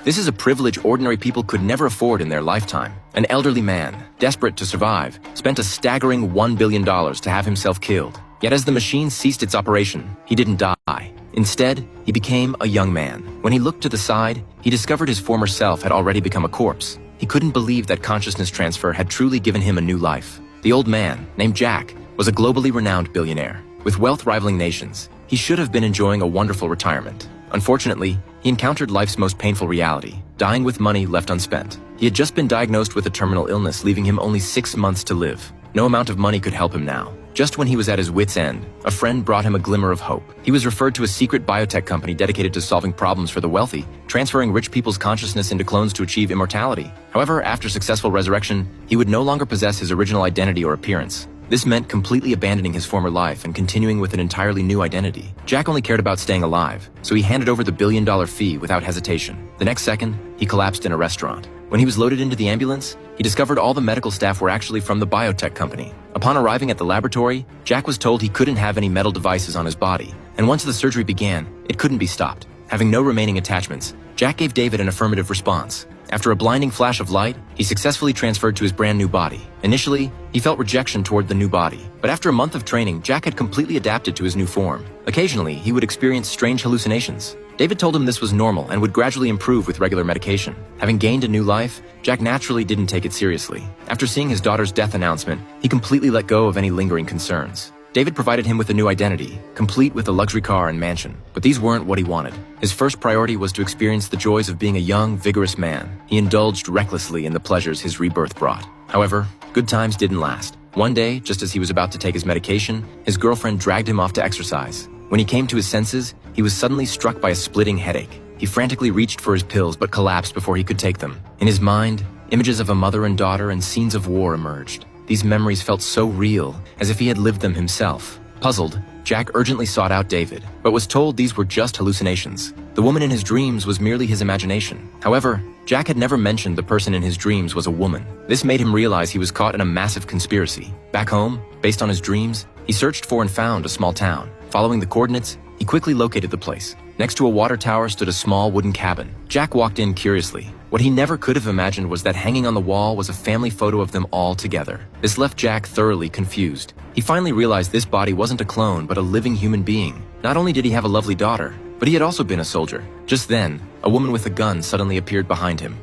This is a privilege ordinary people could never afford in their lifetime. An elderly man, desperate to survive, spent a staggering $1 billion to have himself killed. Yet as the machine ceased its operation, he didn't die. Instead, he became a young man. When he looked to the side, he discovered his former self had already become a corpse. He couldn't believe that consciousness transfer had truly given him a new life. The old man, named Jack, was a globally renowned billionaire. With wealth rivaling nations, he should have been enjoying a wonderful retirement. Unfortunately, he encountered life's most painful reality, dying with money left unspent. He had just been diagnosed with a terminal illness, leaving him only 6 months to live. No amount of money could help him now. Just when he was at his wit's end, a friend brought him a glimmer of hope. He was referred to a secret biotech company dedicated to solving problems for the wealthy, transferring rich people's consciousness into clones to achieve immortality. However, after successful resurrection, he would no longer possess his original identity or appearance. This meant completely abandoning his former life and continuing with an entirely new identity. Jack only cared about staying alive, so he handed over the billion-dollar fee without hesitation. The next second, he collapsed in a restaurant. When he was loaded into the ambulance, he discovered all the medical staff were actually from the biotech company. Upon arriving at the laboratory, Jack was told he couldn't have any metal devices on his body, and once the surgery began, it couldn't be stopped. Having no remaining attachments, Jack gave David an affirmative response. After a blinding flash of light, he successfully transferred to his brand new body. Initially, he felt rejection toward the new body, but after a month of training, Jack had completely adapted to his new form. Occasionally, he would experience strange hallucinations. David told him this was normal and would gradually improve with regular medication. Having gained a new life, Jack naturally didn't take it seriously. After seeing his daughter's death announcement, he completely let go of any lingering concerns. David provided him with a new identity, complete with a luxury car and mansion. But these weren't what he wanted. His first priority was to experience the joys of being a young, vigorous man. He indulged recklessly in the pleasures his rebirth brought. However, good times didn't last. One day, just as he was about to take his medication, his girlfriend dragged him off to exercise. When he came to his senses, he was suddenly struck by a splitting headache. He frantically reached for his pills but collapsed before he could take them. In his mind, images of a mother and daughter and scenes of war emerged. These memories felt so real, as if he had lived them himself. Puzzled, Jack urgently sought out David, but was told these were just hallucinations. The woman in his dreams was merely his imagination. However, Jack had never mentioned the person in his dreams was a woman. This made him realize he was caught in a massive conspiracy. Back home, based on his dreams, he searched for and found a small town. Following the coordinates, he quickly located the place. Next to a water tower stood a small wooden cabin. Jack walked in curiously. What he never could have imagined was that hanging on the wall was a family photo of them all together. This left Jack thoroughly confused. He finally realized this body wasn't a clone, but a living human being. Not only did he have a lovely daughter, but he had also been a soldier. Just then, a woman with a gun suddenly appeared behind him.